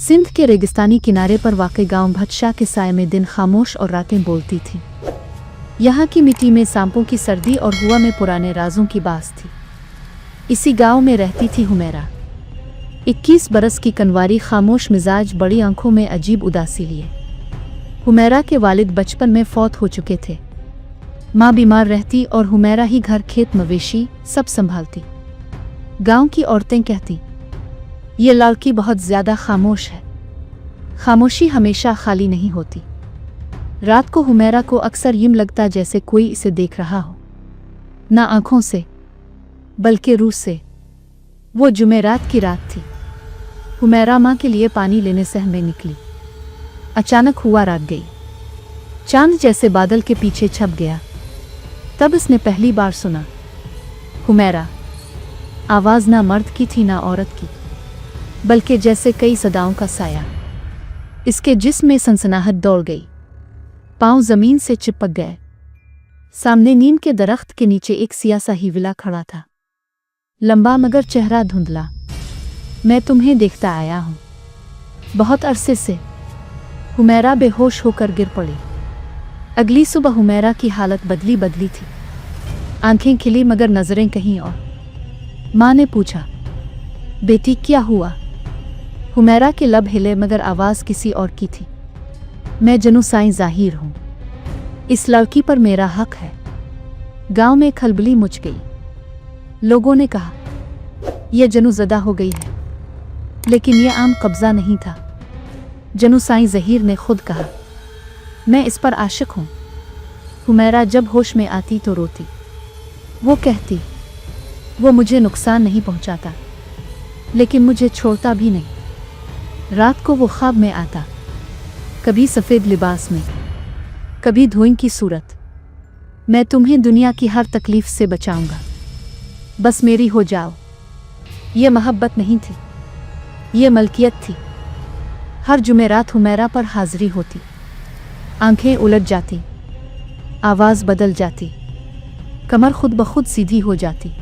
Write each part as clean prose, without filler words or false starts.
सिंध के रेगिस्तानी किनारे पर वाक़ई गांव भटशाह के साए में दिन खामोश और रातें बोलती थीं। यहाँ की मिट्टी में सांपों की सर्दी और हवा में पुराने राजों की बास थी। इसी गांव में रहती थी हुमैरा, 21 बरस की कनवारी, खामोश मिजाज, बड़ी आंखों में अजीब उदासी लिए। हुमैरा के वालिद बचपन में फौत हो चुके थे। माँ बीमार रहती और हुमैरा ही घर, खेत, मवेशी सब संभालती। गांव की औरतें कहती, ये लड़की बहुत ज़्यादा खामोश है। खामोशी हमेशा खाली नहीं होती। रात को हुमैरा को अक्सर यूं लगता जैसे कोई इसे देख रहा हो, ना आंखों से बल्कि रूह से। वो जुमेरात की रात थी। हुमैरा माँ के लिए पानी लेने सहन में निकली। अचानक हुआ रात गई। चांद जैसे बादल के पीछे छप गया। तब उसने पहली बार सुना, हुमैरा। आवाज़ ना मर्द की थी ना औरत की, बल्कि जैसे कई सदाओं का साया। इसके जिस्म में सनसनाहट दौड़ गई, पांव जमीन से चिपक गए। सामने नीम के दरख्त के नीचे एक सियासा हिवला खड़ा था, लंबा मगर चेहरा धुंधला। मैं तुम्हें देखता आया हूं, बहुत अरसे से। हुमैरा बेहोश होकर गिर पड़ी। अगली सुबह हुमैरा की हालत बदली बदली थी। आंखें खिली मगर नजरें कहीं और। माँ ने पूछा, बेटी क्या हुआ? हुमैरा के लब हिले मगर आवाज़ किसी और की थी। मैं जनू साईं ज़ाहिर हूँ। इस लड़की पर मेरा हक है। गांव में खलबली मच गई। लोगों ने कहा, यह जनू ज़दा हो गई है। लेकिन यह आम कब्ज़ा नहीं था। जनू साईं ज़हीर ने खुद कहा, मैं इस पर आशिक हूँ। हुमैरा जब होश में आती तो रोती। वो कहती, वो मुझे नुकसान नहीं पहुँचाता, लेकिन मुझे छोड़ता भी नहीं। रात को वो ख्वाब में आता, कभी सफ़ेद लिबास में, कभी धोइन की सूरत। मैं तुम्हें दुनिया की हर तकलीफ से बचाऊंगा, बस मेरी हो जाओ। ये मोहब्बत नहीं थी, ये मलकियत थी। हर जुमेरात हुमैरा पर हाजिरी होती। आंखें उलट जाती, आवाज़ बदल जाती, कमर खुद ब खुद सीधी हो जाती।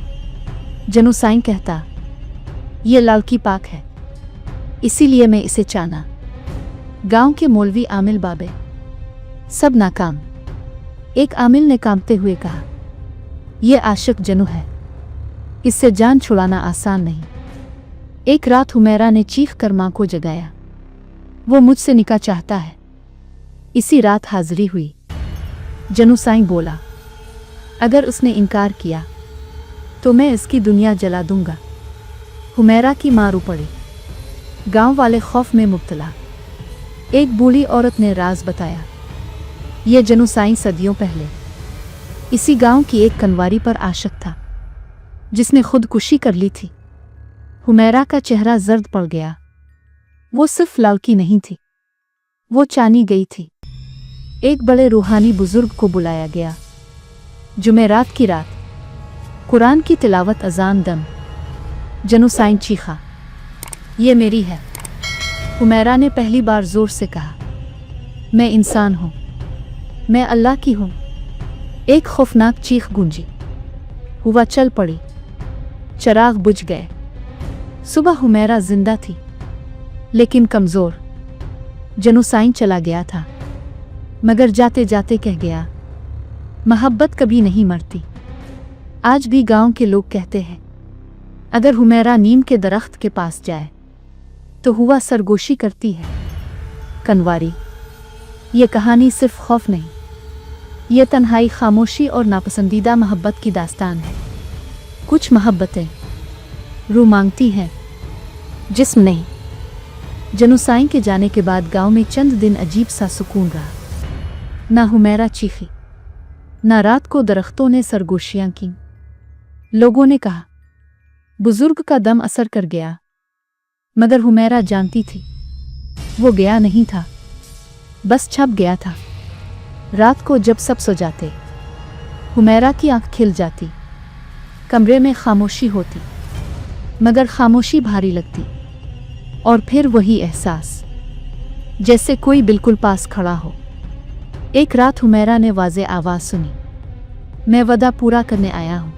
जनू साईं कहता, ये लड़की पाक है, इसीलिए मैं इसे चाहना। गांव के मौलवी आमिल बाबे सब नाकाम। एक आमिल ने कांपते हुए कहा, यह आशिक जनू है, इससे जान छुड़ाना आसान नहीं। एक रात हुमैरा ने चीख कर माँ को जगाया, वो मुझसे निकाह चाहता है। इसी रात हाजिरी हुई। जनू साईं बोला, अगर उसने इनकार किया तो मैं इसकी दुनिया जला दूंगा। हुमैरा की मां रो पड़ी। गांव वाले खौफ में मुब्तला। एक बूढ़ी औरत ने राज बताया, यह जनू साईं सदियों पहले इसी गांव की एक कनवारी पर आशिक था, जिसने खुदकुशी कर ली थी। हुमैरा का चेहरा जर्द पड़ गया। वो सिर्फ लड़की नहीं थी, वो चानी गई थी। एक बड़े रूहानी बुजुर्ग को बुलाया गया। जुमेरात की रात, कुरान की तिलावत, अजान, दम। जनू साईं चीखा, ये मेरी है। हुमैरा ने पहली बार जोर से कहा, मैं इंसान हूँ, मैं अल्लाह की हूँ। एक खौफनाक चीख गूंजी। हुआ चल पड़ी। चराग बुझ गए। सुबह हुमैरा जिंदा थी, लेकिन कमज़ोर। जनू साईं चला गया था, मगर जाते जाते कह गया, मोहब्बत कभी नहीं मरती। आज भी गांव के लोग कहते हैं, अगर हुमैरा नीम के दरख्त के पास जाए तो हुआ सरगोशी करती है। कनवारी, ये कहानी सिर्फ खौफ नहीं, ये तन्हाई, खामोशी और नापसंदीदा मोहब्बत की दास्तान है। कुछ मोहब्बतें रूह मांगती हैं, जिस्म नहीं। जनू साईं के जाने के बाद गांव में चंद दिन अजीब सा सुकून रहा। ना हुमैरा चीखी, ना रात को दरख्तों ने सरगोशियां की। लोगों ने कहा, बुजुर्ग का दम असर कर गया, मगर हुमैरा जानती थी, वो गया नहीं था, बस छप गया था। रात को जब सब सो जाते, हुमैरा की आंख खिल जाती। कमरे में खामोशी होती, मगर खामोशी भारी लगती। और फिर वही एहसास, जैसे कोई बिल्कुल पास खड़ा हो। एक रात हुमैरा ने वाज़े आवाज़ सुनी, मैं वदा पूरा करने आया हूँ।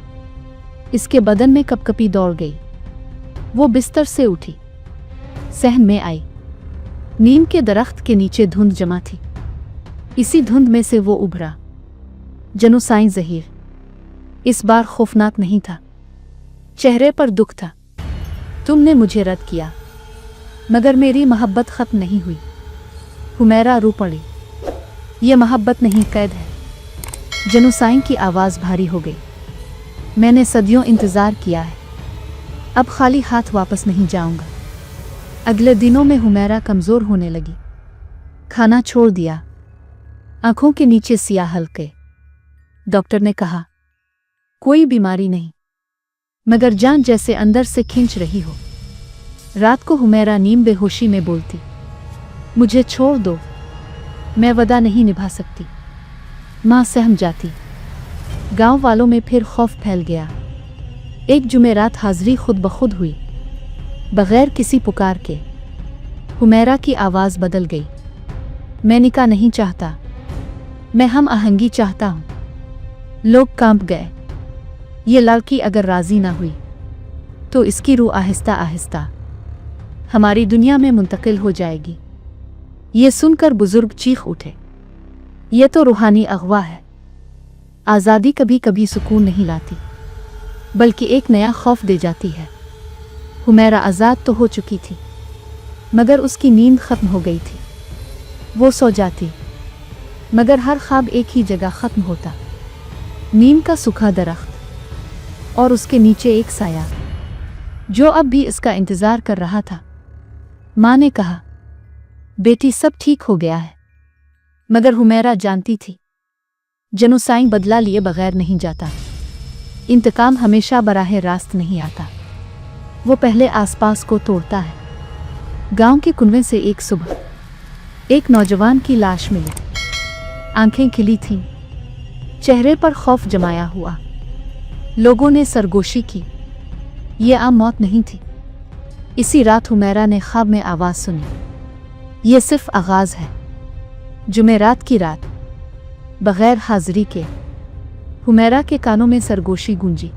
इसके बदन में कपकपी दौड़ गई। वो बिस्तर से उठी, सहन में आई। नीम के दरख्त के नीचे धुंध जमा थी। इसी धुंध में से वो उभरा। जनुसाई ज़हीर इस बार खौफनाक नहीं था, चेहरे पर दुख था। तुमने मुझे रद्द किया, मगर मेरी मोहब्बत ख़त्म नहीं हुई। हुमैरा रो पड़ी। ये मोहब्बत नहीं, कैद है। जनुसाई की आवाज़ भारी हो गई। मैंने सदियों इंतज़ार किया है, अब खाली हाथ वापस नहीं जाऊंगा। अगले दिनों में हुमैरा कमज़ोर होने लगी। खाना छोड़ दिया, आंखों के नीचे सियाह हल्के। डॉक्टर ने कहा कोई बीमारी नहीं, मगर जान जैसे अंदर से खींच रही हो। रात को हुमैरा नीम बेहोशी में बोलती, मुझे छोड़ दो, मैं वदा नहीं निभा सकती। माँ सहम जाती। गांव वालों में फिर खौफ फैल गया। एक जुमेरात हाजिरी खुद ब खुद हुई, बगैर किसी पुकार के। हुमैरा की आवाज़ बदल गई। मैं निकाह नहीं चाहता, मैं हम आहंगी चाहता हूँ। लोग कांप गए। ये लड़की अगर राजी ना हुई तो इसकी रूह आहिस्ता आहिस्ता हमारी दुनिया में मुंतकिल हो जाएगी। ये सुनकर बुजुर्ग चीख उठे, ये तो रूहानी अगवा है। आज़ादी कभी कभी सुकून नहीं लाती, बल्कि एक नया खौफ दे जाती है। हुमैरा आज़ाद तो हो चुकी थी, मगर उसकी नींद ख़त्म हो गई थी। वो सो जाती, मगर हर ख्वाब एक ही जगह ख़त्म होता। नीम का सूखा दरख्त और उसके नीचे एक साया जो अब भी इसका इंतज़ार कर रहा था। माँ ने कहा, बेटी सब ठीक हो गया है। मगर हुमैरा जानती थी, जनुसाई बदला लिए बगैर नहीं जाता। इंतकाम हमेशा बराह रास्त नहीं आता, वो पहले आसपास को तोड़ता है। गांव के कुनवे से एक सुबह एक नौजवान की लाश मिली। आंखें खिली थीं, चेहरे पर खौफ जमाया हुआ। लोगों ने सरगोशी की। ये आम मौत नहीं थी। इसी रात हुमैरा ने ख्वाब में आवाज़ सुनी। ये सिर्फ आगाज़ है। जुमेरात की रात, बग़ैर हाज़िरी के, हुमैरा के कानों में सरगोशी गूंजी।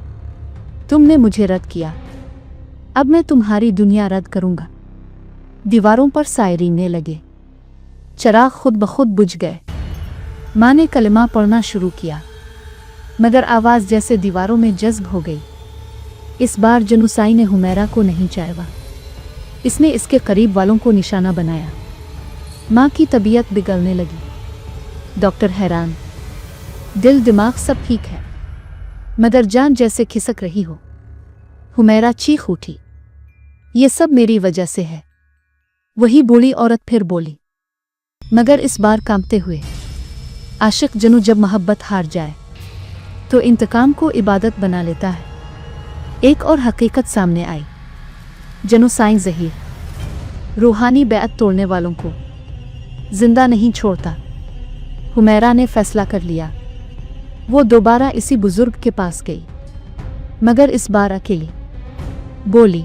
तुमने मुझे रद्द किया, अब मैं तुम्हारी दुनिया रद्द करूँगा। दीवारों पर सायरीने लगे, चराग खुद ब खुद बुझ गए। माँ ने कलमा पढ़ना शुरू किया, मगर आवाज़ जैसे दीवारों में जज्ब हो गई। इस बार जनुसाई ने हुमैरा को नहीं चाहा, इसने इसके करीब वालों को निशाना बनाया। माँ की तबीयत बिगड़ने लगी। डॉक्टर हैरान, दिल दिमाग सब ठीक है, मगर जान जैसे खिसक रही हो। हुमैरा चीख उठी, ये सब मेरी वजह से है। वही बूढ़ी औरत फिर बोली, मगर इस बार कांपते हुए, आशिक जनू जब मोहब्बत हार जाए तो इंतकाम को इबादत बना लेता है। एक और हकीकत सामने आई। जनुसाई ज़हीर रूहानी बैत तोड़ने वालों को जिंदा नहीं छोड़ता। हुमैरा ने फैसला कर लिया। वो दोबारा इसी बुजुर्ग के पास गई, मगर इस बार अकेली। बोली,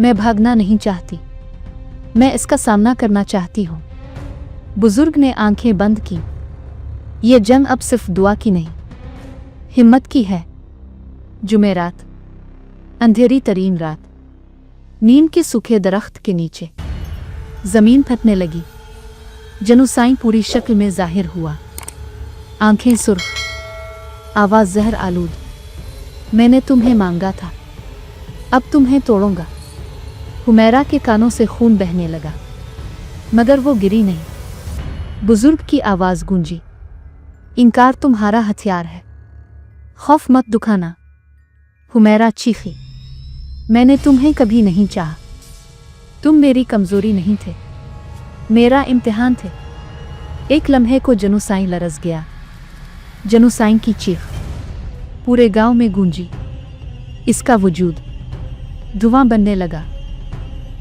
मैं भागना नहीं चाहती, मैं इसका सामना करना चाहती हूँ। बुजुर्ग ने आंखें बंद की। ये जंग अब सिर्फ दुआ की नहीं, हिम्मत की है। जुमेरात, अंधेरी तरीन रात, नीम के सूखे दरख्त के नीचे ज़मीन फटने लगी। जनुसाई पूरी शक्ल में ज़ाहिर हुआ। आंखें सुर्ख, आवाज़ जहर आलूद। मैंने तुम्हें मांगा था, अब तुम्हें तोड़ूंगा। हुमैरा के कानों से खून बहने लगा, मगर वो गिरी नहीं। बुजुर्ग की आवाज़ गूंजी, इनकार तुम्हारा हथियार है, खौफ मत दुखाना। हुमैरा चीखी, मैंने तुम्हें कभी नहीं चाहा। तुम मेरी कमज़ोरी नहीं थे, मेरा इम्तिहान थे। एक लम्हे को जनुसाई लरज़ गया। जनुसाई की चीख पूरे गांव में गूंजी। इसका वजूद धुआं बनने लगा।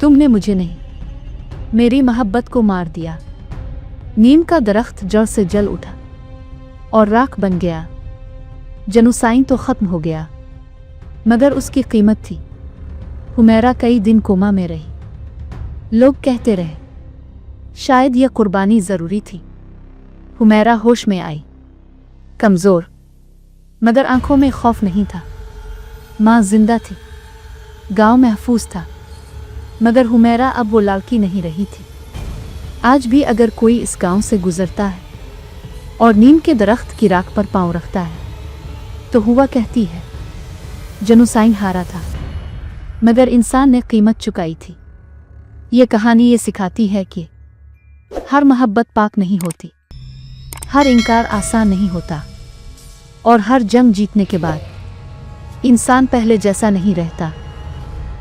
तुमने मुझे नहीं, मेरी मोहब्बत को मार दिया। नीम का दरख्त जड़ से जल उठा और राख बन गया। जनुसाई तो ख़त्म हो गया, मगर उसकी कीमत थी। हुमैरा कई दिन कोमा में रही। लोग कहते रहे, शायद यह कुर्बानी ज़रूरी थी। हुमैरा होश में आई, कमज़ोर, मगर आंखों में खौफ नहीं था। माँ जिंदा थी, गांव महफूज था, मगर हुमैरा अब वो लड़की नहीं रही थी। आज भी अगर कोई इस गांव से गुजरता है और नीम के दरख्त की राख पर पांव रखता है तो हुआ कहती है जनूसाइन हारा था मगर इंसान ने कीमत चुकाई थी। ये कहानी ये सिखाती है कि हर मोहब्बत पाक नहीं होती, हर इनकार आसान नहीं होता और हर जंग जीतने के बाद इंसान पहले जैसा नहीं रहता।